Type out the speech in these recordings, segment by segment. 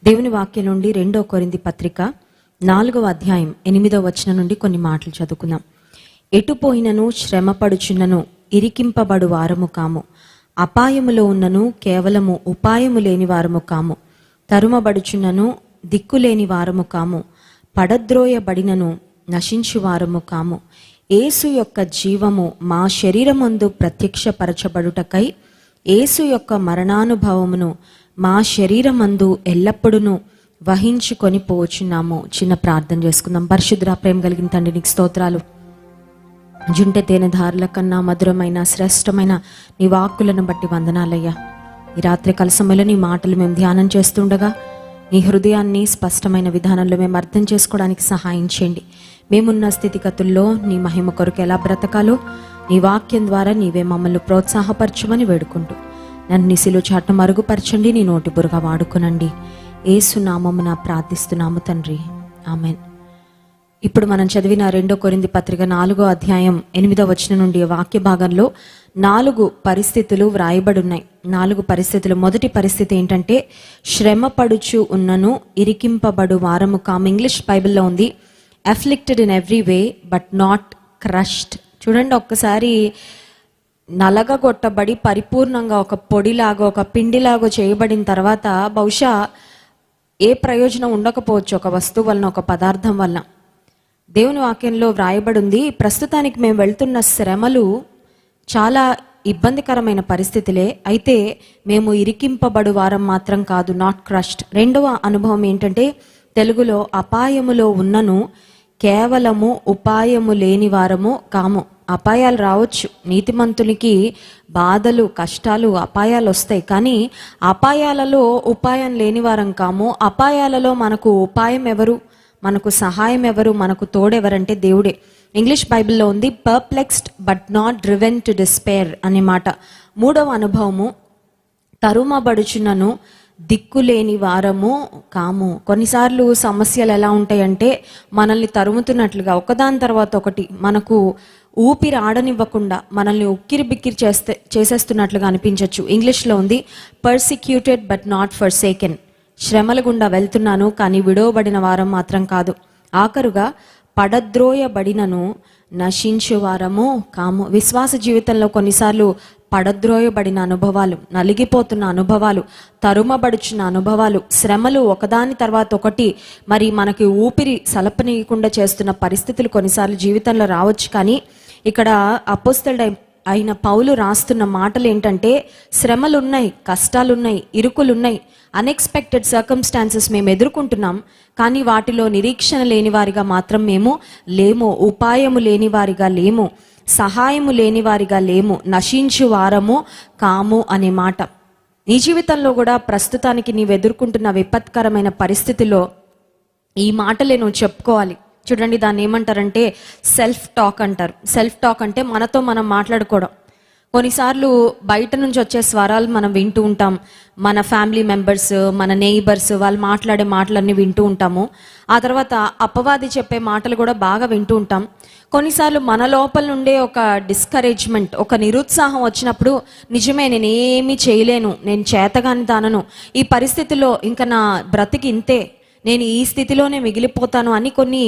దేవుని వాక్యం నుండి 2 కొరింథీ పత్రిక 4వ అధ్యాయం 8వ వచనం నుండి కొన్ని మాటలు చదువుకుందాం. ఎటుపోయినను శ్రమపడుచున్నను ఇరికింపబడు వారము కాము, అపాయములో ఉన్నను కేవలము ఉపాయము లేని వారము కాము, తరుమబడుచున్నను దిక్కులేని వారము కాము, పడద్రోయబడినను నశించు వారము కాము. యేసు యొక్క జీవము మా శరీరమందు ప్రత్యక్షపరచబడుటకై యేసు యొక్క మరణానుభవమును మా శరీరమందు ఎల్లప్పుడూ వహించుకొని పోచున్నాము. చిన్న ప్రార్థన చేసుకుందాం. పరిశుద్ధ ప్రేమ కలిగిన తండ్రి, నీకు స్తోత్రాలు. జుంటె తేనె ధారల కన్నా మధురమైన శ్రేష్టమైన నీ వాక్కులను బట్టి వందనాలయ్యా. ఈ రాత్రి కాల సమయంలో నీ మాటలు మేము ధ్యానం చేస్తుండగా నీ హృదయాన్ని స్పష్టమైన విధానంలో మేము అర్థం చేసుకోవడానికి సహాయం చేయండి. మేమున్న స్థితిగతుల్లో నీ మహిమ కొరకు ఎలా బ్రతకాలో నీ వాక్యం ద్వారా నీవే మమ్మల్ని ప్రోత్సాహపరచమని వేడుకుంటూ నన్ను నీ శిలువ చాటున మరుగుపరచండి, నీ నోటి బురగా వాడుకునండి. యేసు నామమున ప్రార్థిస్తున్నాము తండ్రి, ఆమెన్. ఇప్పుడు మనం చదివిన 2 కొరింథీ పత్రిక 4వ అధ్యాయం 8వ వచనం నుండి వాక్య భాగంలో 4 పరిస్థితులు వ్రాయబడి ఉన్నాయి. 4 పరిస్థితులు. మొదటి పరిస్థితి ఏంటంటే శ్రమ పడుచు ఉన్నను ఇరికింపబడు వారము కాము. ఇంగ్లీష్ బైబిల్లో ఉంది afflicted in every way but not crushed. చూడండి, ఒక్కసారి నలగగొట్టబడి పరిపూర్ణంగా ఒక పొడిలాగా ఒక పిండిలాగా చేయబడిన తర్వాత బహుశా ఏ ప్రయోజనం ఉండకపోవచ్చు ఒక వస్తువు వలన, ఒక పదార్థం వలన. దేవుని వాక్యంలో వ్రాయబడి ఉంది, ప్రస్తుతానికి మేము వెళ్తున్న శ్రమలు చాలా ఇబ్బందికరమైన పరిస్థితులే, అయితే మేము ఇరికింపబడు వారం మాత్రం కాదు, నాట్ క్రష్డ్. రెండవ అనుభవం ఏంటంటే తెలుగులో అపాయములో ఉన్నను కేవలము ఉపాయము లేని వారము కాము. అపాయాలు రావచ్చు, నీతిమంతునికి బాధలు కష్టాలు అపాయాలు వస్తాయి, కానీ అపాయాలలో ఉపాయం లేని వారం కాము. అపాయాలలో మనకు ఉపాయం ఎవరు, మనకు సహాయం ఎవరు, మనకు తోడెవరంటే దేవుడే. ఇంగ్లీష్ బైబిల్లో ఉంది perplexed but not driven to despair అనే మాట. మూడవ అనుభవము తరుమబడుచున్నను దిక్కులేని వారము కాము. కొన్నిసార్లు సమస్యలు ఎలా ఉంటాయంటే మనల్ని తరుముతున్నట్లుగా ఒకదాని తర్వాత ఒకటి మనకు ఊపిరి ఆడనివ్వకుండా మనల్ని ఉక్కిరి బిక్కిరి చేసేస్తున్నట్లుగా అనిపించవచ్చు. ఇంగ్లీష్లో ఉంది పర్సిక్యూటెడ్ బట్ నాట్ ఫర్సేకెన్. శ్రమల గుండా వెళ్తున్నాను కానీ విడవబడిన వారం మాత్రం కాదు. ఆఖరుగా పడద్రోయబడినను నశించు వారము కాము. విశ్వాస జీవితంలో కొన్నిసార్లు పడద్రోయబడిన అనుభవాలు, నలిగిపోతున్న అనుభవాలు, తరుమబడుచున్న అనుభవాలు, శ్రమలు ఒకదాని తర్వాత ఒకటి మరి మనకి ఊపిరి సలపనీయకుండా చేస్తున్న పరిస్థితులు కొన్నిసార్లు జీవితంలో రావచ్చు. కానీ ఇక్కడ అపోస్తలుడు అయిన పౌలు రాస్తున్న మాటలు ఏంటంటే శ్రమలున్నాయి, కష్టాలున్నాయి, ఇరుకులున్నాయి, అన్ఎక్స్పెక్టెడ్ సర్కమ్స్టాన్సెస్ మేము ఎదుర్కొంటున్నాం, కానీ వాటిలో నిరీక్షణ లేని వారిగా మాత్రం మేము లేము, ఉపాయము లేని వారిగా లేము, సహాయము లేని వారిగా లేము, నశించు వారము కాము అనే మాట. నీ జీవితంలో కూడా ప్రస్తుతానికి నీవు ఎదుర్కొంటున్న విపత్కరమైన పరిస్థితిలో ఈ మాటలే నువ్వు చెప్పుకోవాలి. చూడండి, దాన్ని ఏమంటారంటే సెల్ఫ్ టాక్ అంటారు. సెల్ఫ్ టాక్ అంటే మనతో మనం మాట్లాడుకోవడం. కొన్నిసార్లు బయట నుంచి వచ్చే స్వరాలు మనం వింటూ ఉంటాం. మన ఫ్యామిలీ మెంబర్స్, మన నెయిబర్స్ వాళ్ళు మాట్లాడే మాటలన్నీ వింటూ ఉంటాము. ఆ తర్వాత అపవాది చెప్పే మాటలు కూడా బాగా వింటూ ఉంటాం. కొన్నిసార్లు మన లోపల నుండే ఒక డిస్కరేజ్మెంట్, ఒక నిరుత్సాహం వచ్చినప్పుడు నిజమే నేను ఏమీ చేయలేను, నేను చేతగాని దానను, ఈ పరిస్థితిలో ఇంకా నా బ్రతికి ఇంతే, నేను ఈ స్థితిలోనే మిగిలిపోతాను అని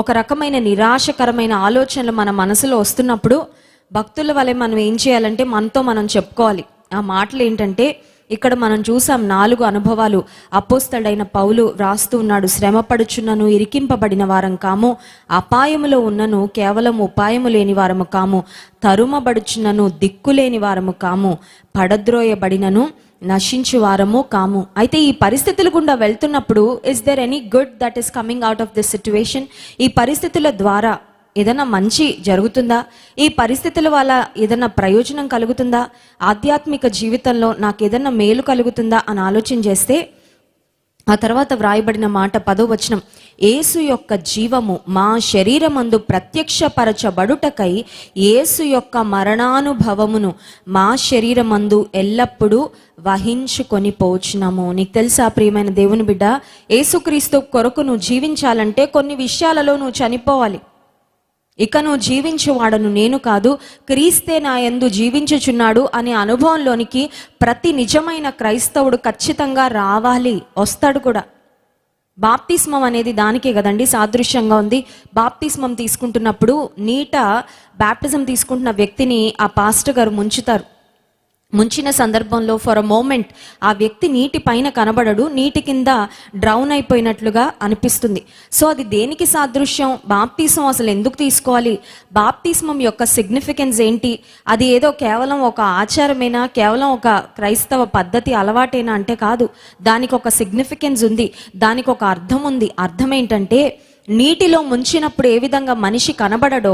ఒక రకమైన నిరాశకరమైన ఆలోచనలు మన మనసులో వస్తున్నప్పుడు భక్తుల వలె మనం ఏం చేయాలంటే మనతో మనం చెప్పుకోవాలి. ఆ మాటలు ఏంటంటే ఇక్కడ మనం చూసాం 4 అనుభవాలు అపోస్తలుడైన పౌలు రాస్తూ ఉన్నాడు. శ్రమ పడుచున్నను ఇరికింపబడిన వారం కాము, అపాయములో ఉన్నను కేవలం ఉపాయము లేని వారము కాము, తరుమబడుచున్నను దిక్కులేని వారము కాము, పడద్రోయబడినను నశించు వారము కాము. అయితే ఈ పరిస్థితుల గుండా వెళ్తున్నప్పుడు is there any good that is coming out of this situation? ఈ పరిస్థితుల ద్వారా ఏదైనా మంచి జరుగుతుందా? ఈ పరిస్థితుల వల్ల ఏదైనా ప్రయోజనం కలుగుతుందా? ఆధ్యాత్మిక జీవితంలో నాకు ఏదైనా మేలు కలుగుతుందా అని ఆలోచన చేస్తే ఆ తర్వాత వ్రాయబడిన మాట 10వ వచనం, యేసు యొక్క జీవము మా శరీరమందు ప్రత్యక్షపరచబడుటకై యేసు యొక్క మరణానుభవమును మా శరీరమందు ఎల్లప్పుడూ వహించుకొని పోచున్నాము. నీకు తెలుసా ప్రియమైన దేవుని బిడ్డ, యేసుక్రీస్తు కొరకు నువ్వు జీవించాలంటే కొన్ని విషయాలలో నువ్వు చనిపోవాలి. ఇక నువ్వు జీవించువాడను నేను కాదు, క్రీస్తే నా యందు జీవించుచున్నాడు అనే అనుభవంలోనికి ప్రతి నిజమైన క్రైస్తవుడు ఖచ్చితంగా రావాలి, వస్తాడు కూడా. బాప్తిస్మం అనేది దానికే కదండి సాదృశ్యంగా ఉంది. బాప్తిస్మం తీసుకుంటున్నప్పుడు నీట బాప్టిజం తీసుకుంటున్న వ్యక్తిని ఆ పాస్టర్ గారు ముంచిన సందర్భంలో ఫర్ అ మోమెంట్ ఆ వ్యక్తి నీటి పైన కనబడడు, నీటి కింద డ్రౌన్ అయిపోయినట్లుగా అనిపిస్తుంది. సో అది దేనికి సాదృశ్యం? బాప్తిస్మం అసలు ఎందుకు తీసుకోవాలి? బాప్తిస్మం యొక్క సిగ్నిఫికెన్స్ ఏంటి? అది ఏదో కేవలం ఒక ఆచారమేనా, కేవలం ఒక క్రైస్తవ పద్ధతి అలవాటేనా అంటే కాదు. దానికి ఒక సిగ్నిఫికెన్స్ ఉంది, దానికి ఒక అర్థం ఉంది. అర్థం ఏంటంటే, నీటిలో ముంచినప్పుడు ఏ విధంగా మనిషి కనబడడో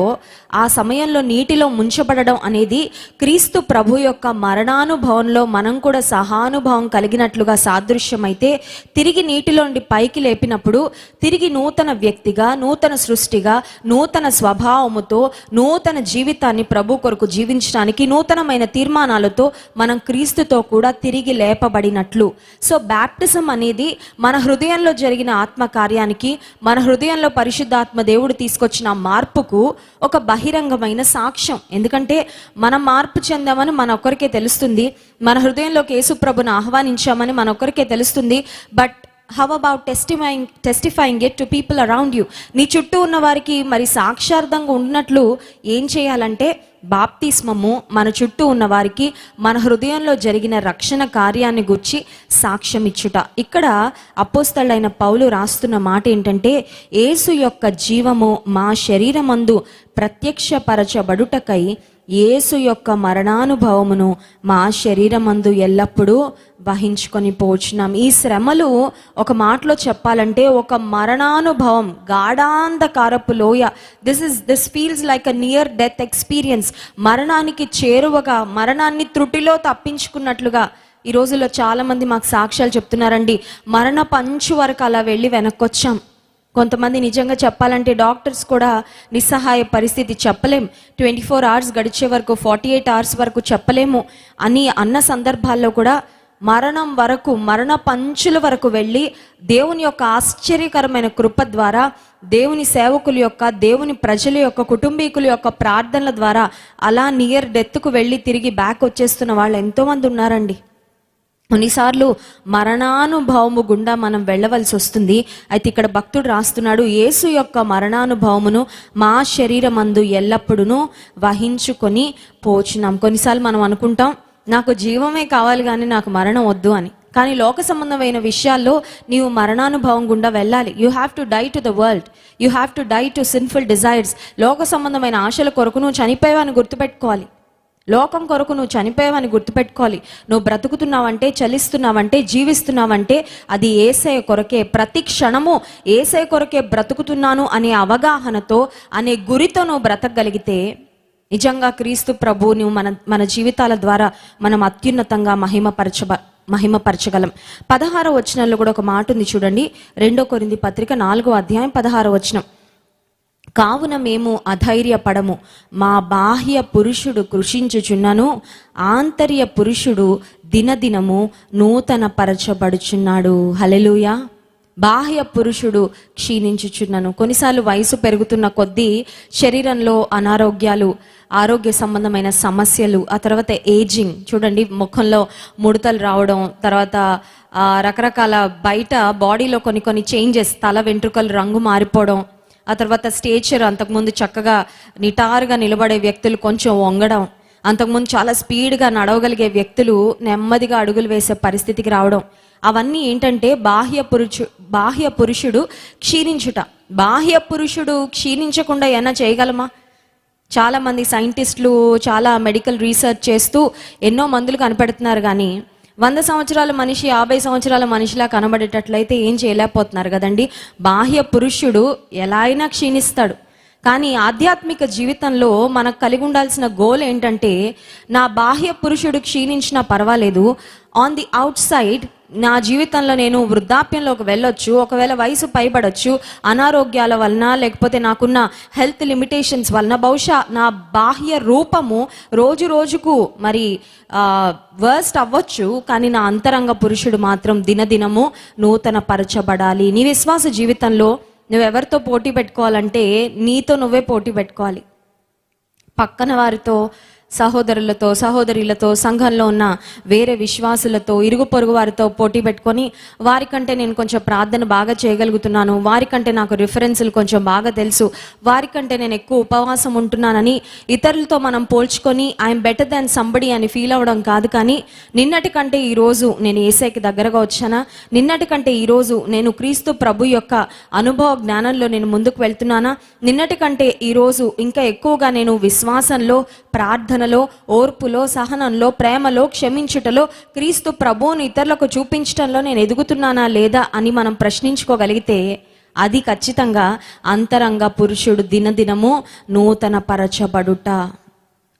ఆ సమయంలో నీటిలో ముంచబడడం అనేది క్రీస్తు ప్రభు యొక్క మరణానుభవంలో మనం కూడా సహానుభవం కలిగినట్లుగా సాదృశ్యమైతే, తిరిగి నీటిలో నుండి పైకి లేపినప్పుడు తిరిగి నూతన వ్యక్తిగా, నూతన సృష్టిగా, నూతన స్వభావముతో, నూతన జీవితాన్ని ప్రభు కొరకు జీవించడానికి నూతనమైన తీర్మానాలతో మనం క్రీస్తుతో కూడా తిరిగి లేపబడినట్లు. సో బ్యాప్టిజం అనేది మన హృదయంలో జరిగిన ఆత్మకార్యానికి, మన హృదయంలో పరిశుద్ధాత్మ దేవుడు తీసుకొచ్చిన మార్పుకు ఒక బహిరంగమైన సాక్ష్యం. ఎందుకంటే మనం మార్పు చెందామని మన ఒక్కరికే తెలుస్తుంది, మన హృదయంలోకి యేసు ప్రభుని ఆహ్వానించామని మన ఒక్కరికే తెలుస్తుంది. But how about testifying it to people around you? నీ చుట్టూ ఉన్న వారికి మరి సాక్షార్థంగా ఉన్నట్లు ఏం చేయాలంటే, బాప్తిస్మము మన చుట్టూ ఉన్న వారికి మన హృదయంలో జరిగిన రక్షణ కార్యాన్ని గురించి సాక్ష్యం ఇచ్చుట. ఇక్కడ అపోస్తలుడైన పౌలు రాస్తున్న మాట ఏంటంటే, యేసు యొక్క జీవము మా శరీరమందు ప్రత్యక్షపరచబడుటకై యేసు యొక్క మరణానుభవమును మా శరీరమందు ఎల్లప్పుడూ వహించుకొని పోచున్నాం. ఈ శ్రమలు ఒక మాటలో చెప్పాలంటే ఒక మరణానుభవం, గాఢాంధకారపు లోయ. This feels like a near death experience. మరణానికి చేరువగా, మరణాన్ని త్రుటిలో తప్పించుకున్నట్లుగా. ఈ రోజుల్లో చాలా మంది మాకు సాక్ష్యాలు చెప్తున్నారండి, మరణ పంచు వరకు అలా వెళ్ళి వెనక్కొచ్చాం. కొంతమంది నిజంగా చెప్పాలంటే డాక్టర్స్ కూడా నిస్సహాయ పరిస్థితి, చెప్పలేం, 24 hours గడిచే వరకు, 48 hours వరకు చెప్పలేము అని అన్న సందర్భాల్లో కూడా మరణం వరకు, మరణ పంచుల వరకు వెళ్ళి దేవుని యొక్క ఆశ్చర్యకరమైన కృప ద్వారా, దేవుని సేవకుల యొక్క, దేవుని ప్రజల యొక్క, కుటుంబీకుల యొక్క ప్రార్థనల ద్వారా అలా నియర్ డెత్కు వెళ్ళి తిరిగి బ్యాక్ వచ్చేస్తున్న వాళ్ళు ఎంతోమంది ఉన్నారండి. కొన్నిసార్లు మరణానుభవము గుండా మనం వెళ్ళవలసి వస్తుంది. అయితే ఇక్కడ భక్తుడు రాస్తున్నాడు, యేసు యొక్క మరణానుభవమును మా శరీరమందు ఎల్లప్పుడూ వహించుకొని పోచున్నాం. కొన్నిసార్లు మనం అనుకుంటాం, నాకు జీవమే కావాలి కానీ నాకు మరణం వద్దు అని. కానీ లోక సంబంధమైన విషయాల్లో నీవు మరణానుభవం గుండా వెళ్ళాలి. You have to die to the world, you have to die to sinful desires. లోక సంబంధమైన ఆశల కొరకు నువ్వు చనిపోయావని గుర్తుపెట్టుకోవాలి. లోకం కొరకు నువ్వు చనిపోయావని గుర్తుపెట్టుకోవాలి. నువ్వు బ్రతుకుతున్నావంటే, చలిస్తున్నావంటే, జీవిస్తున్నావంటే అది యేసయ్య కొరకే. ప్రతి క్షణము యేసయ్య కొరకే బ్రతుకుతున్నాను అనే అవగాహనతో, అనే గురితో నువ్వు బ్రతకగలిగితే నిజంగా క్రీస్తు ప్రభు నువ్వు మన జీవితాల ద్వారా మనం అత్యున్నతంగా మహిమపరచగలం. 16వ వచనంలో కూడా ఒక మాట ఉంది చూడండి. 2 కొరింథీ పత్రిక 4వ అధ్యాయం 16వ వచనం. కావున మేము అధైర్యపడము, మా బాహ్య పురుషుడు కృషించుచున్నను, ఆంతర్య పురుషుడు దినదినము నూతన పరచబడుచున్నాడు. హల్లెలూయా. బాహ్య పురుషుడు క్షీణించుచున్నను. కొన్నిసార్లు వయసు పెరుగుతున్న కొద్దీ శరీరంలో అనారోగ్యాలు, ఆరోగ్య సంబంధమైన సమస్యలు, ఆ తర్వాత ఏజింగ్ చూడండి, ముఖంలో ముడతలు రావడం, తర్వాత రకరకాల బయట బాడీలో కొన్ని చేంజెస్, తల వెంట్రుకలు రంగు మారిపోవడం, ఆ తర్వాత స్టేచర్, అంతకుముందు చక్కగా నిటారుగా నిలబడే వ్యక్తులు కొంచెం వంగడం, అంతకుముందు చాలా స్పీడ్గా నడవగలిగే వ్యక్తులు నెమ్మదిగా అడుగులు వేసే పరిస్థితికి రావడం. అవన్నీ ఏంటంటే బాహ్య పురుషుడు క్షీణించుట. బాహ్య పురుషుడు క్షీణించకుండా ఏమైనా చేయగలమా? చాలా మంది సైంటిస్టులు చాలా మెడికల్ రీసెర్చ్ చేస్తూ ఎన్నో మందులు కనిపెడుతున్నారు, కానీ 100 సంవత్సరాల మనిషి 50 సంవత్సరాల మనిషిలా కనబడేటట్లయితే ఏం చేయలేకపోతున్నారు కదండి. బాహ్య పురుషుడు ఎలా అయినా క్షీణిస్తాడు. కానీ ఆధ్యాత్మిక జీవితంలో మనకు కలిగి ఉండాల్సిన గోల్ ఏంటంటే, నా బాహ్య పురుషుడు క్షీణించినా పర్వాలేదు, ఆన్ ది అవుట్ సైడ్ నా జీవితంలో నేను వృద్ధాప్యంలోకి వెళ్ళొచ్చు, ఒకవేళ వయసు పైబడొచ్చు, అనారోగ్యాల వలన లేకపోతే నాకున్న హెల్త్ లిమిటేషన్స్ వలన బహుశా నా బాహ్య రూపము రోజు రోజుకు మరి వర్స్ట్ అవ్వచ్చు, కానీ నా అంతరంగ పురుషుడు మాత్రం దినదినము నూతన పరచబడాలి. నీ విశ్వాస జీవితంలో నువ్వెవరితో పోటీ పెట్టుకోవాలంటే నీతో నువ్వే పోటీ పెట్టుకోవాలి. పక్కన వారితో, సహోదరులతో, సహోదరులతో, సంఘంలో ఉన్న వేరే విశ్వాసులతో, ఇరుగు పొరుగు వారితో పోటీ పెట్టుకొని వారికంటే నేను కొంచెం ప్రార్థన బాగా చేయగలుగుతున్నాను, వారికంటే నాకు రిఫరెన్సులు కొంచెం బాగా తెలుసు, వారికంటే నేను ఎక్కువ ఉపవాసం ఉంటున్నానని ఇతరులతో మనం పోల్చుకొని ఐఎమ్ బెటర్ దాన్ సంబడి అని ఫీల్ అవ్వడం కాదు. కానీ నిన్నటి కంటే ఈరోజు నేను యేసయ్యకి దగ్గరగా వచ్చానా, నిన్నటి కంటే ఈరోజు నేను క్రీస్తు ప్రభు యొక్క అనుభవ జ్ఞానంలో నేను ముందుకు వెళ్తున్నానా, నిన్నటి కంటే ఈరోజు ఇంకా ఎక్కువగా నేను విశ్వాసంలో, ప్రార్థనలో, ఓర్పులో, సహనంలో, ప్రేమలో, క్షమించుటలో, క్రీస్తు ప్రభువుని ఇతరులకు చూపించటంలో నేను ఎదుగుతున్నానా లేదా అని మనం ప్రశ్నించుకోగలిగితే అది ఖచ్చితంగా అంతరంగ పురుషుడు దినదినము నూతన పరచబడుట.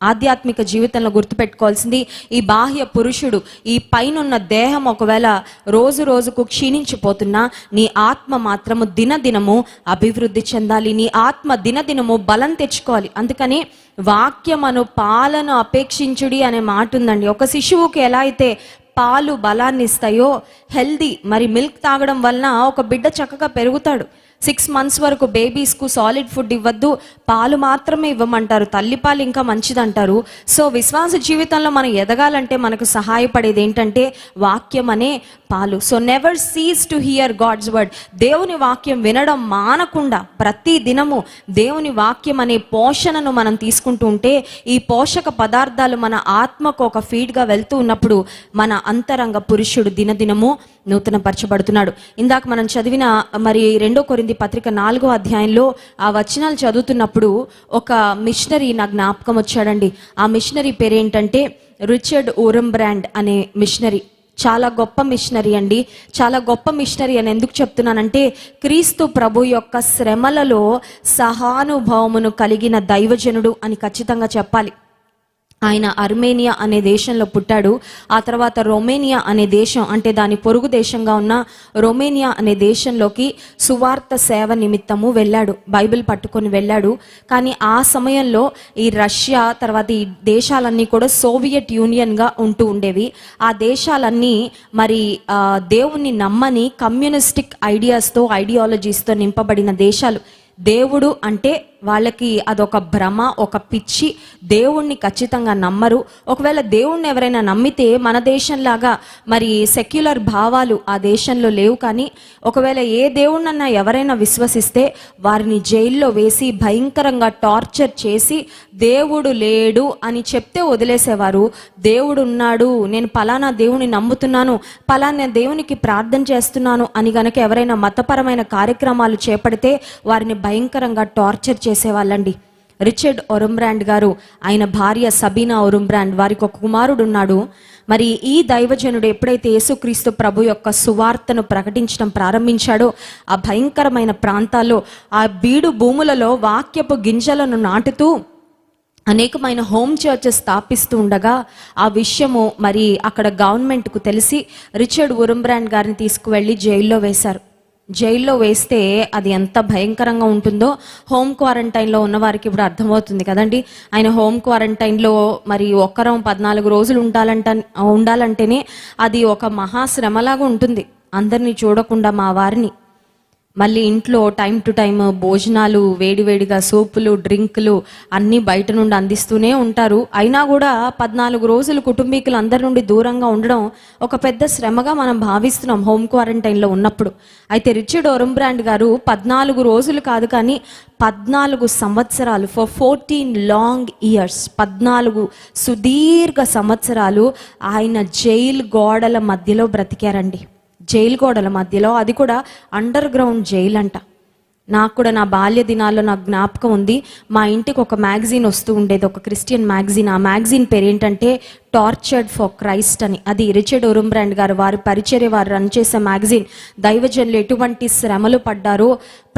ఆధ్యాత్మిక జీవితంలో గుర్తుపెట్టుకోవాల్సింది, ఈ బాహ్య పురుషుడు, ఈ పైనున్న దేహం ఒకవేళ రోజు రోజుకు క్షీణించిపోతున్నా నీ ఆత్మ మాత్రము దినదినము అభివృద్ధి చెందాలి. నీ ఆత్మ దినదినము బలం తెచ్చుకోవాలి. అందుకని వాక్యమను పాలను అపేక్షించుడి అనే మాట ఉందండి. ఒక శిశువుకి ఎలా అయితే పాలు బలాన్ని ఇస్తాయో, హెల్దీ మరి మిల్క్ తాగడం వలన ఒక బిడ్డ చక్కగా పెరుగుతాడు. 6 months వరకు బేబీస్కు సాలిడ్ ఫుడ్ ఇవ్వద్దు, పాలు మాత్రమే ఇవ్వమంటారు, తల్లిపాలు ఇంకా మంచిదంటారు. సో విశ్వాస జీవితంలో మనం ఎదగాలంటే మనకు సహాయపడేది ఏంటంటే వాక్యం అనే పాలు. So never cease to hear God's word. దేవుని వాక్యం వినడం మానకుండా ప్రతి దినము దేవుని వాక్యం అనే పోషణను మనం తీసుకుంటూ ఉంటే ఈ పోషక పదార్థాలు మన ఆత్మకు ఒక ఫీడ్గా వెళ్తూ ఉన్నప్పుడు మన అంతరంగ పురుషుడు దినదినము నూతన పరచబడుతున్నాడు. ఇందాక మనం చదివిన మరి 2 కొరింథీ పత్రిక 4వ అధ్యాయంలో ఆ వచనాలు చదువుతున్నప్పుడు ఒక మిషనరీ నా జ్ఞాపకం వచ్చాడండి. ఆ మిషనరీ పేరేంటంటే రిచర్డ్ ఓరంబ్రాండ్ అనే మిషనరీ. చాలా గొప్ప మిషనరీ అండి. చాలా గొప్ప మిషనరీ అని ఎందుకు చెప్తున్నానంటే క్రీస్తు ప్రభు యొక్క శ్రమలలో సహానుభవమును కలిగిన దైవజనుడు అని ఖచ్చితంగా చెప్పాలి. ఆయన అర్మేనియా అనే దేశంలో పుట్టాడు. ఆ తర్వాత రొమేనియా అనే దేశం, అంటే దాని పొరుగు దేశంగా ఉన్న రొమేనియా అనే దేశంలోకి సువార్త సేవ నిమిత్తము వెళ్ళాడు. బైబిల్ పట్టుకొని వెళ్ళాడు. కానీ ఆ సమయంలో ఈ రష్యా తర్వాత ఈ దేశాలన్నీ కూడా సోవియట్ యూనియన్గా ఉంటూ ఉండేవి. ఆ దేశాలన్నీ మరి దేవుణ్ణి నమ్మని కమ్యూనిస్టిక్ ఐడియాస్తో, ఐడియాలజీస్తో నింపబడిన దేశాలు. దేవుడు అంటే వాళ్ళకి అదొక భ్రమ, ఒక పిచ్చి. దేవుణ్ణి ఖచ్చితంగా నమ్మరు. ఒకవేళ దేవుణ్ణి ఎవరైనా నమ్మితే మన దేశంలాగా మరి సెక్యులర్ భావాలు ఆ దేశంలో లేవు. కానీ ఒకవేళ ఏ దేవుణ్ణన్నా ఎవరైనా విశ్వసిస్తే వారిని జైల్లో వేసి భయంకరంగా టార్చర్ చేసి దేవుడు లేడు అని చెప్తే వదిలేసేవారు. దేవుడు ఉన్నాడు, నేను పలానా దేవుని నమ్ముతున్నాను, పలానా దేవునికి ప్రార్థన చేస్తున్నాను అని గనక ఎవరైనా మతపరమైన కార్యక్రమాలు చేపడితే వారిని భయంకరంగా టార్చర్ చేసేవాళ్ళండి. రిచర్డ్ ఓరంబ్రాండ్ గారు, ఆయన భార్య సబీనా ఓరంబ్రాండ్, వారికి ఒక కుమారుడు ఉన్నాడు. మరి ఈ దైవజనుడు ఎప్పుడైతే యేసుక్రీస్తు ప్రభు యొక్క సువార్తను ప్రకటించడం ప్రారంభించాడో ఆ భయంకరమైన ప్రాంతాల్లో, ఆ బీడు భూములలో వాక్యపు గింజలను నాటుతూ అనేకమైన హోమ్ చర్చెస్ స్థాపిస్తూ ఉండగా ఆ విషయము మరి అక్కడ గవర్నమెంట్కు తెలిసి రిచర్డ్ ఓరంబ్రాండ్ గారిని తీసుకువెళ్ళి జైల్లో వేశారు. జైల్లో వేస్తే అది ఎంత భయంకరంగా ఉంటుందో హోమ్ క్వారంటైన్లో ఉన్న వారికి ఇప్పుడు అర్థమవుతుంది కదండి. ఆయన హోమ్ క్వారంటైన్లో మరి ఒక్కరం 14 రోజులు ఉండాలంటేనే అది ఒక మహాశ్రమలాగా ఉంటుంది. అందరినీ చూడకుండా మా వారిని మళ్ళీ ఇంట్లో టైం టు టైం భోజనాలు, వేడివేడిగా సూపులు, డ్రింకులు అన్నీ బయట నుండి అందిస్తూనే ఉంటారు. అయినా కూడా 14 రోజులు కుటుంబీకులు అందరి నుండి దూరంగా ఉండడం ఒక పెద్ద శ్రమగా మనం భావిస్తున్నాం హోమ్ క్వారంటైన్లో ఉన్నప్పుడు. అయితే రిచర్డ్ ఓరంబ్రాండ్ గారు 14 రోజులు కాదు కానీ 14 సంవత్సరాలు, ఫర్ 14 లాంగ్ ఇయర్స్, 14 సుదీర్ఘ సంవత్సరాలు ఆయన జైలు గోడల మధ్యలో బ్రతికారండి. జైలు గోడల మధ్యలో, అది కూడా అండర్ గ్రౌండ్ జైలు అంట. నాకు కూడా నా బాల్య దినాల్లో నాకు జ్ఞాపకం ఉంది. మా ఇంటికి ఒక మ్యాగజైన్ వస్తూ ఉండేది, ఒక క్రిస్టియన్ మ్యాగజైన్. ఆ మ్యాగజైన్ పేరు ఏంటంటే టార్చర్డ్ ఫర్ క్రైస్ట్ అని. అది రిచర్డ్ ఓరంబ్రాండ్ గారు వారి పరిచర్య వారు రన్ చేసే మ్యాగజైన్. దైవజనులు ఎటువంటి శ్రమలు పడ్డారో,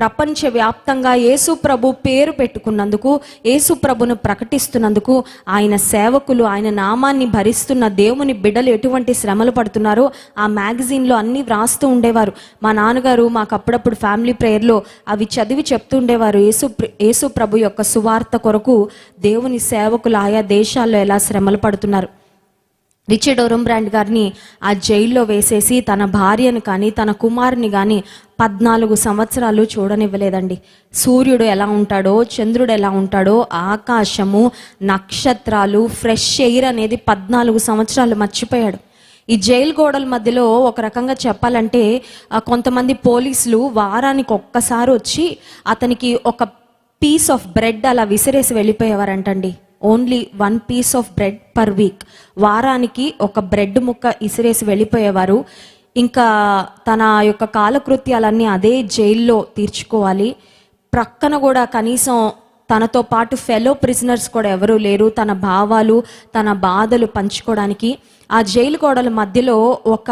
ప్రపంచవ్యాప్తంగా యేసు ప్రభు పేరు పెట్టుకున్నందుకు, యేసు ప్రభును ప్రకటిస్తున్నందుకు, ఆయన సేవకులు, ఆయన నామాన్ని భరిస్తున్న దేవుని బిడ్డలు ఎటువంటి శ్రమలు పడుతున్నారో ఆ మ్యాగజైన్లో అన్నీ వ్రాస్తూ ఉండేవారు. మా నాన్నగారు మాకు అప్పుడప్పుడు ఫ్యామిలీ ప్రేయర్లో అవి చదివి చెప్తూ ఉండేవారు. యేసు ప్రభు యొక్క సువార్త కొరకు దేవుని సేవకులు ఆయా దేశాల్లో ఎలా శ్రమలు పడుతున్నారు. రిచర్డ్ ఒరంబ్రాండ్ గారిని ఆ జైల్లో వేసేసి తన భార్యను కానీ తన కుమారుని కానీ 14 సంవత్సరాలు చూడనివ్వలేదండి. సూర్యుడు ఎలా ఉంటాడో, చంద్రుడు ఎలా ఉంటాడో, ఆకాశము, నక్షత్రాలు, ఫ్రెష్ ఎయిర్ అనేది 14 సంవత్సరాలు మర్చిపోయాడు. ఈ జైలు గోడల మధ్యలో ఒక రకంగా చెప్పాలంటే కొంతమంది పోలీసులు వారానికి ఒక్కసారి వచ్చి అతనికి ఒక పీస్ ఆఫ్ బ్రెడ్ అలా విసిరేసి వెళ్ళిపోయేవారంటండి. Only 1 piece of bread per week. వారానికి ఒక బ్రెడ్ ముక్క ఇసిరేసి వెళ్ళిపోయేవారు. ఇంకా తన యొక్క కాలకృత్యాలన్నీ అదే జైల్లో తీర్చుకోవాలి. ప్రక్కన కూడా కనీసం తనతో పాటు ఫెలో ప్రిజనర్స్ కూడా ఎవరూ లేరు, తన భావాలు తన బాధలు పంచుకోవడానికి. ఆ జైలు గోడల మధ్యలో ఒక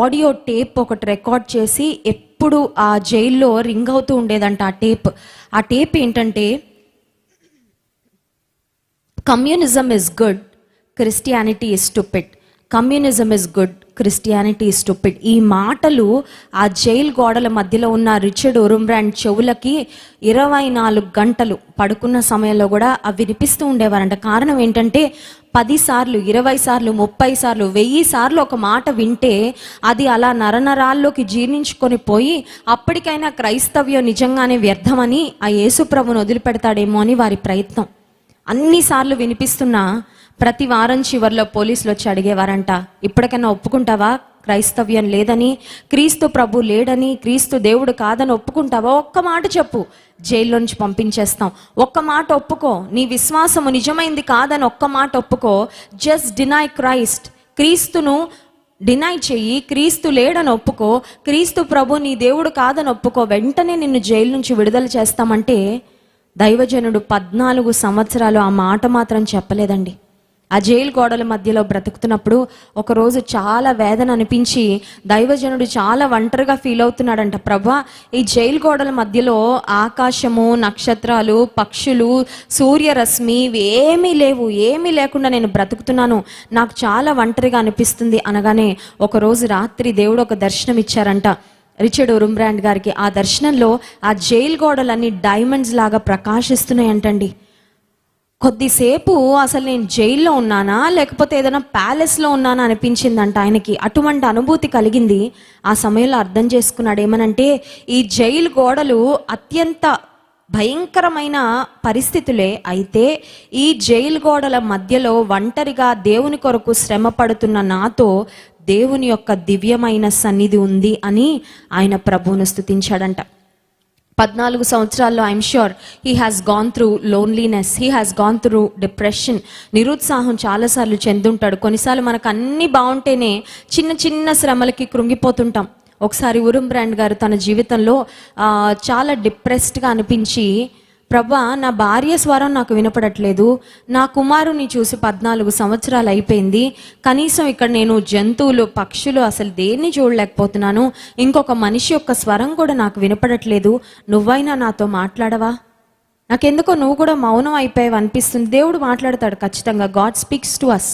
ఆడియో టేప్ ఒకటి రికార్డ్ చేసి ఎప్పుడు ఆ జైల్లో రింగ్ అవుతూ ఉండేదంట ఆ టేప్ ఏంటంటే, communism is good, Christianity is stupid. Communism is good, Christianity is stupid. ఈ మాటలు ఆ జైల్ గోడల మధ్యలో ఉన్న రిచర్డ్ ఒరంబ్రాండ్ చెవులకి 24 గంటలు పడుకున్న సమయంలో కూడా అవి వినిపిస్తూ ఉండేవారంట. కారణం ఏంటంటే 10 సార్లు, 20 సార్లు, 30 సార్లు, 1000 సార్లు ఒక మాట వింటే అది అలా నరనరాల్లోకి జీర్ణించుకొని పోయి అప్పటికైనా క్రైస్తవ్యం నిజంగానే వ్యర్థమని ఆ యేసుప్రభుని వదిలిపెడతాడేమో అని వారి ప్రయత్నం. అన్నిసార్లు వినిపిస్తున్నా ప్రతి వారం చివరిలో పోలీసులు వచ్చి అడిగేవారంట, ఇప్పటికైనా ఒప్పుకుంటావా క్రైస్తవ్యం లేదని, క్రీస్తు ప్రభు లేడని, క్రీస్తు దేవుడు కాదని ఒప్పుకుంటావా? ఒక్క మాట చెప్పు, జైల్లో నుంచి పంపించేస్తాం. ఒక్క మాట ఒప్పుకో, నీ విశ్వాసము నిజమైంది కాదని ఒక్క మాట ఒప్పుకో. జస్ట్ డినై క్రైస్ట్, క్రీస్తును డినై చెయ్యి, క్రీస్తు లేడని ఒప్పుకో, క్రీస్తు ప్రభు నీ దేవుడు కాదని ఒప్పుకో, వెంటనే నిన్ను జైలు నుంచి విడుదల చేస్తామంటే దైవజనుడు 14 సంవత్సరాలు ఆ మాట మాత్రం చెప్పలేదండి. ఆ జైలు గోడల మధ్యలో బ్రతుకుతున్నప్పుడు ఒకరోజు చాలా వేదన అనిపించి దైవజనుడు చాలా ఒంటరిగా ఫీల్ అవుతున్నాడంట. ప్రభా, ఈ జైలు గోడల మధ్యలో ఆకాశము, నక్షత్రాలు, పక్షులు, సూర్యరశ్మి ఏమీ లేవు, ఏమీ లేకుండా నేను బ్రతుకుతున్నాను, నాకు చాలా ఒంటరిగా అనిపిస్తుంది అనగానే ఒకరోజు రాత్రి దేవుడు ఒక దర్శనం ఇచ్చారంట రిచర్డ్ ఒరంబ్రాండ్ గారికి. ఆ దర్శనంలో ఆ జైలు గోడలన్నీ డైమండ్స్ లాగా ప్రకాశిస్తున్నాయంటండి. కొద్దిసేపు అసలు నేను జైల్లో ఉన్నానా లేకపోతే ఏదైనా ప్యాలెస్లో ఉన్నానా అనిపించిందంట ఆయనకి. అటువంటి అనుభూతి కలిగింది. ఆ సమయంలో అర్థం చేసుకున్నాడు ఏమనంటే, ఈ జైలు గోడలు అత్యంత భయంకరమైన పరిస్థితులే, అయితే ఈ జైలు గోడల మధ్యలో ఒంటరిగా దేవుని కొరకు శ్రమ పడుతున్న నాతో దేవుని యొక్క దివ్యమైన సన్నిధి ఉంది అని ఆయన ప్రభువును స్తుతించాడంట. 14 సంవత్సరాల్లో I'm sure he has gone through loneliness, he has gone through depression. నిరుత్సాహం చాలాసార్లు చెందుంటాడు. కొన్నిసార్లు మనకు అన్నీ బాగుంటేనే చిన్న చిన్న శ్రమలకి కృంగిపోతుంటాం. ఒకసారి ఒరంబ్రాండ్ గారు తన జీవితంలో చాలా డిప్రెస్డ్గా అనిపించి, ప్రభా, నా భార్య స్వరం నాకు వినపడట్లేదు, నా కుమారుని చూసి 14 సంవత్సరాలు అయిపోయింది, కనీసం ఇక్కడ నేను జంతువులు, పక్షులు అసలు దేన్ని చూడలేకపోతున్నాను, ఇంకొక మనిషి యొక్క స్వరం కూడా నాకు వినపడట్లేదు, నువ్వైనా నాతో మాట్లాడవా? నాకెందుకో నువ్వు కూడా మౌనం అయిపోయావు అనిపిస్తుంది. దేవుడు మాట్లాడతాడు ఖచ్చితంగా, గాడ్ స్పీక్స్ టు అస్.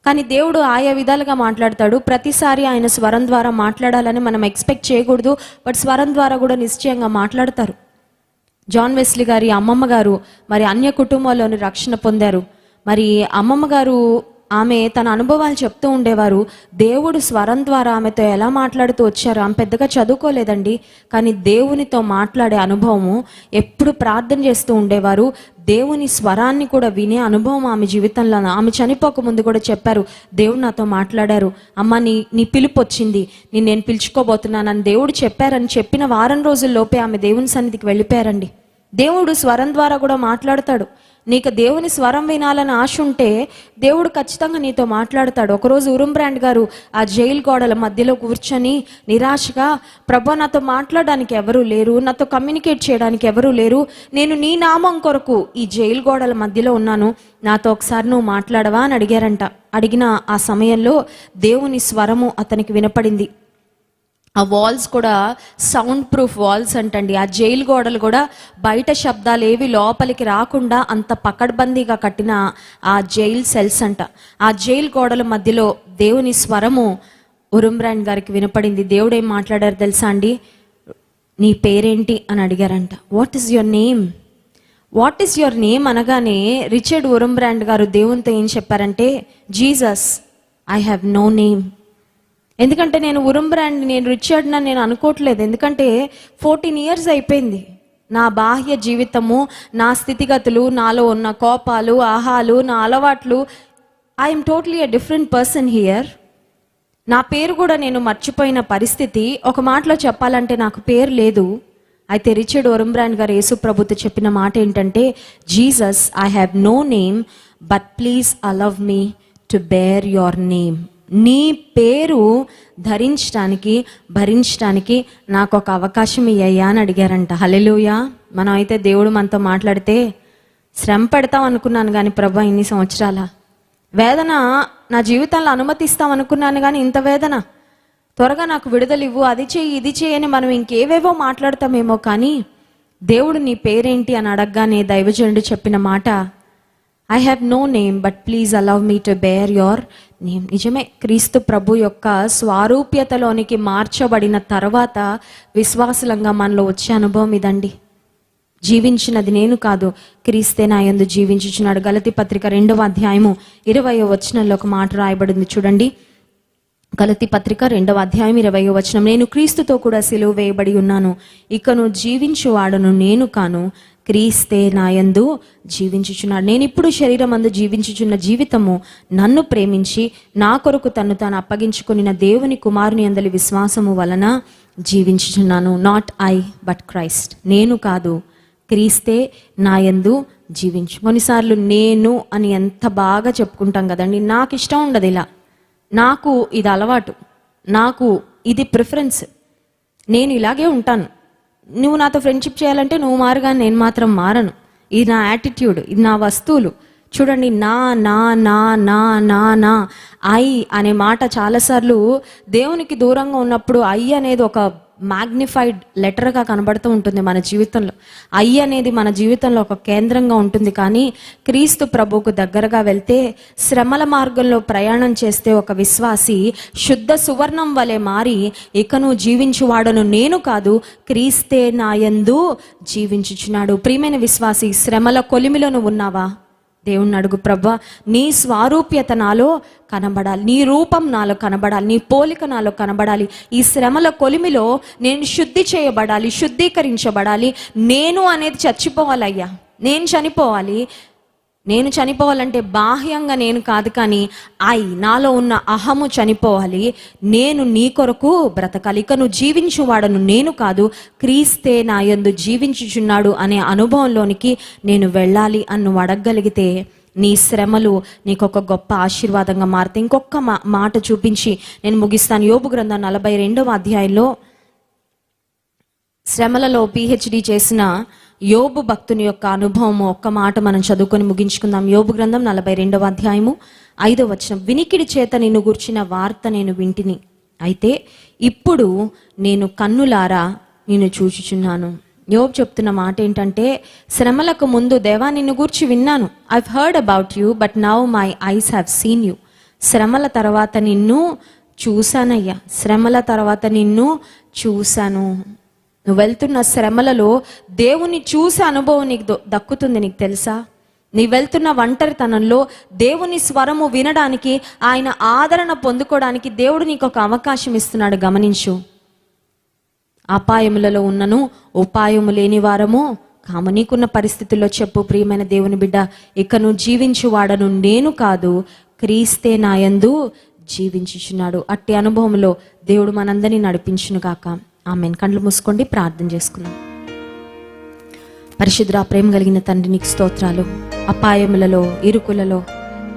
కానీ దేవుడు ఆయా విధాలుగా మాట్లాడతాడు. ప్రతిసారి ఆయన స్వరం ద్వారా మాట్లాడాలని మనం ఎక్స్పెక్ట్ చేయకూడదు, బట్ స్వరం ద్వారా కూడా నిశ్చయంగా మాట్లాడతారు. జాన్ వెస్లీ గారి అమ్మమ్మ గారు మరి అన్య కుటుంబాల్లోని రక్షణ పొందారు. మరి అమ్మమ్మ గారు ఆమె తన అనుభవాలు చెప్తూ ఉండేవారు. దేవుడు స్వరం ద్వారా ఆమెతో ఎలా మాట్లాడుతూ వచ్చారు. ఆమె పెద్దగా చదువుకోలేదండి, కానీ దేవునితో మాట్లాడే అనుభవము, ఎప్పుడు ప్రార్థన చేస్తూ ఉండేవారు. దేవుని స్వరాన్ని కూడా వినే అనుభవం ఆమె జీవితంలో. ఆమె చనిపోక ముందు కూడా చెప్పారు, దేవుడు నాతో మాట్లాడారు, అమ్మ నీ పిలుపు వచ్చింది, నేను పిలుచుకోబోతున్నానని దేవుడు చెప్పారని చెప్పిన వారం రోజుల్లోపే ఆమె దేవుని సన్నిధికి వెళ్ళిపోయారండి. దేవుడు స్వరం ద్వారా కూడా మాట్లాడతాడు. నీకు దేవుని స్వరం వినాలని ఆశ ఉంటే దేవుడు ఖచ్చితంగా నీతో మాట్లాడతాడు. ఒకరోజు ఒరంబ్రాండ్ గారు ఆ జైలు గోడల మధ్యలో కూర్చొని నిరాశగా, ప్రభా, నాతో మాట్లాడడానికి ఎవరూ లేరు, నాతో కమ్యూనికేట్ చేయడానికి ఎవరూ లేరు, నేను నీ నామం కొరకు ఈ జైలు గోడల మధ్యలో ఉన్నాను, నాతో ఒకసారి నువ్వు మాట్లాడవా అని అడిగారంట. అడిగిన ఆ సమయంలో దేవుని స్వరము అతనికి వినపడింది. ఆ వాల్స్ కూడా సౌండ్ ప్రూఫ్ వాల్స్ అంటండి. ఆ జైలు గోడలు కూడా బయట శబ్దాలు ఏవి లోపలికి రాకుండా అంత పకడ్బందీగా కట్టిన ఆ జైల్ సెల్స్ అంట. ఆ జైలు గోడల మధ్యలో దేవుని స్వరము ఒరంబ్రాండ్ గారికి వినపడింది. దేవుడు ఏం మాట్లాడారు తెలుసా అండి? నీ పేరేంటి అని అడిగారంట. What is your name? What is your name అనగానే రిచర్డ్ ఒరంబ్రాండ్ గారు దేవునితో ఏం చెప్పారంటే, Jesus, I have no name. ఎందుకంటే నేను ఉరుం బ్రాండ్, నేను రిచర్డ్ అని నేను అనుకోవట్లేదు. ఎందుకంటే 14 years అయిపోయింది. నా బాహ్య జీవితము, నా స్థితిగతులు, నాలో ఉన్న కోపాలు, ఆహాలు, నా అలవాట్లు, I'm totally a different person here. నా పేరు కూడా నేను మర్చిపోయిన పరిస్థితి. ఒక మాటలో చెప్పాలంటే నాకు పేరు లేదు. అయితే రిచర్డ్ ఒరంబ్రాండ్ గారు యేసు ప్రభుతో చెప్పిన మాట ఏంటంటే, Jesus, I have no name but please allow me to bear your name. నీ పేరు ధరించడానికి, భరించడానికి నాకు ఒక అవకాశం ఇయ్యా అని అడిగారంట. హల్లెలూయా. మనం అయితే దేవుడు మనతో మాట్లాడితే శ్రమ పెడతాం అనుకున్నాను కానీ ప్రభా ఇన్ని సంవత్సరాల వేదన నా జీవితంలో అనుమతిస్తాం అనుకున్నాను కానీ ఇంత వేదన, త్వరగా నాకు విడుదల ఇవ్వు, అది చేయి ఇది చేయి అని మనం ఇంకేవేవో మాట్లాడతామేమో, కానీ దేవుడు నీ పేరేంటి అని అడగగానే దైవజనుడు చెప్పిన మాట, I have no name but please allow me to bear your name. నిజమే, క్రీస్తు ప్రభు యొక్క స్వారూప్యతలోనికి మార్చబడిన తర్వాత విశ్వాసులంగా మనలో వచ్చే అనుభవం ఇదండి. జీవించినది నేను కాదు, క్రీస్తే నా యందు జీవించుచున్నాడు. గలతీ పత్రిక 2వ అధ్యాయము 20వ వచనంలో ఒక మాట రాయబడింది చూడండి. గలతీ పత్రిక 2వ అధ్యాయం 20వ వచనం, నేను క్రీస్తుతో కూడా సిలువ వేయబడి ఉన్నాను, ఇకను జీవించువాడను నేను కాను, క్రీస్తే నా యందు జీవించుచున్నాడు. నేను ఇప్పుడు శరీరమందు జీవించుచున్న జీవితము నన్ను ప్రేమించి నా కొరకు తన్ను తాను అప్పగించుకున్న దేవుని కుమారుని యందలి విశ్వాసము వలన జీవించుచున్నాను. Not I but Christ. నేను కాదు, క్రీస్తే నా యందు జీవించు. కొన్నిసార్లు నేను అని ఎంత బాగా చెప్పుకుంటాం కదండి. నాకు ఇష్టం ఉండదు ఇలా, నాకు ఇది అలవాటు, నాకు ఇది ప్రిఫరెన్స్, నేను ఇలాగే ఉంటాను, నువ్వు నాతో ఫ్రెండ్షిప్ చేయాలంటే నువ్వు మారుగా నేను మాత్రం మారను, ఇది నా యాటిట్యూడ్, ఇది నా వస్తువులు. చూడండి, నా నా నా నా నా నా ఐ అనే మాట చాలాసార్లు దేవునికి దూరంగా ఉన్నప్పుడు ఐ అనేది ఒక మ్యాగ్నిఫైడ్ లెటర్గా కనబడుతూ ఉంటుంది మన జీవితంలో. ఐ అనేది మన జీవితంలో ఒక కేంద్రంగా ఉంటుంది. కానీ క్రీస్తు ప్రభువుకు దగ్గరగా వెళ్తే, శ్రమల మార్గంలో ప్రయాణం చేస్తే ఒక విశ్వాసి శుద్ధ సువర్ణం వలె మారి, ఇకను జీవించువాడను నేను కాదు, క్రీస్తే నా యందు జీవించుచున్నాడు. ప్రియమైన విశ్వాసి, శ్రమల కొలిమిలో ఉన్నావా? దేవుణ్ణి అడుగు, ప్రభా నీ స్వారూప్యత నాలో కనబడాలి, నీ రూపం నాలో కనబడాలి, నీ పోలిక నాలో కనబడాలి. ఈ శ్రమల కొలిమిలో నేను శుద్ధి చేయబడాలి, శుద్ధీకరించబడాలి. నేను అనేది చచ్చిపోవాలయ్యా, నేను చనిపోవాలి. నేను చనిపోవాలంటే బాహ్యంగా నేను కాదు, కానీ నాలో ఉన్న అహము చనిపోవాలి. నేను నీ కొరకు బ్రతకాలి. ఇక నువ్వు జీవించువాడను నేను కాదు, క్రీస్తే నా యందు జీవించుచున్నాడు అనే అనుభవంలోనికి నేను వెళ్ళాలి అని నువ్వు అడగగలిగితే నీ శ్రమలు నీకు ఒక గొప్ప ఆశీర్వాదంగా మారుతాయి. ఇంకొక మాట చూపించి నేను ముగిస్తాను. యోబు గ్రంథం 42వ అధ్యాయంలో శ్రమలలో PhD చేసిన యోబు భక్తుని యొక్క అనుభవం ఒక్క మాట మనం చదువుకొని ముగించుకుందాం. యోబు గ్రంథం 42వ అధ్యాయము 5వ వచనం, వినికిడి చేత నిన్ను గూర్చిన వార్త నేను వింటిని, అయితే ఇప్పుడు నేను కన్నులారా నిన్ను చూచుచున్నాను. యోబు చెప్తున్న మాట ఏంటంటే, శ్రమలకు ముందు దేవా నిన్ను గూర్చి విన్నాను, I've heard about you but now my eyes have seen you. శ్రమల తర్వాత నిన్ను చూశానయ్యా, శ్రమల తర్వాత నిన్ను చూశాను. నువ్వు వెళ్తున్న శ్రమలలో దేవుని చూసే అనుభవం నీకు దక్కుతుంది. నీకు తెలుసా, నీ వెళ్తున్న ఒంటరితనంలో దేవుని స్వరము వినడానికి, ఆయన ఆదరణ పొందుకోవడానికి దేవుడు నీకు ఒక అవకాశం ఇస్తున్నాడు. గమనించు. అపాయములలో ఉన్నను ఉపాయము లేని వారము కాము. నీకున్న పరిస్థితుల్లో చెప్పు, ప్రియమైన దేవుని బిడ్డ, ఇక నువ్వు జీవించువాడను నేను కాదు, క్రీస్తే నా యందు జీవించుచున్నాడు. అట్టి అనుభవంలో దేవుడు మనందరినీ నడిపించును గాక. ఆమెన్. కళ్ళు మూసుకోండి, ప్రార్థన చేసుకుందాం. పరిశుద్ధ ప్రేమ కలిగిన తండ్రి, నీకు స్తోత్రాలు. అపాయములలో, ఇరుకులలో,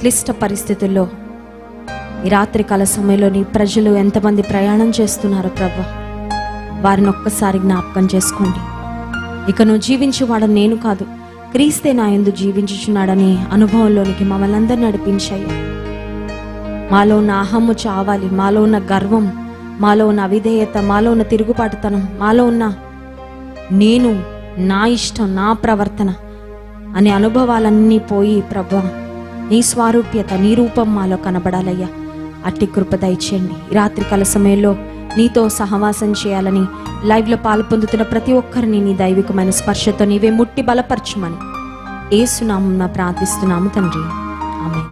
క్లిష్ట పరిస్థితుల్లో ఈ రాత్రికాల సమయంలో నీ ప్రజలు ఎంతమంది ప్రయాణం చేస్తున్నారు ప్రభా, వారిని ఒక్కసారి జ్ఞాపకం చేసుకోండి. ఇక నువ్వు జీవించువాడని నేను కాదు, క్రీస్తే నా యందు జీవించుచున్నాడనే అనుభవంలోనికి మమ్మల్ని అందరినీ నడిపించాయి. మాలో ఉన్న అహమ్ము చావాలి, మాలో ఉన్న గర్వం, మాలో ఉన్న అవిధేయత, మాలో ఉన్న తిరుగుబాటుతనం, మాలో ఉన్న నేను, నా ఇష్టం, నా ప్రవర్తన అనే అనుభవాలన్నీ పోయి ప్రభా నీ స్వారూప్యత, నీ రూపం మాలో కనబడాలయ్యా. అట్టి కృప దయచేయండి. ఈ రాత్రికాల సమయంలో నీతో సహవాసం చేయాలని లైవ్లో పాలు పొందుతున్న ప్రతి ఒక్కరిని నీ దైవికమైన స్పర్శతో నీవే ముట్టి బలపరచుమని యేసు నామమున ప్రార్థిస్తున్నాము తండ్రి. ఆమేన్.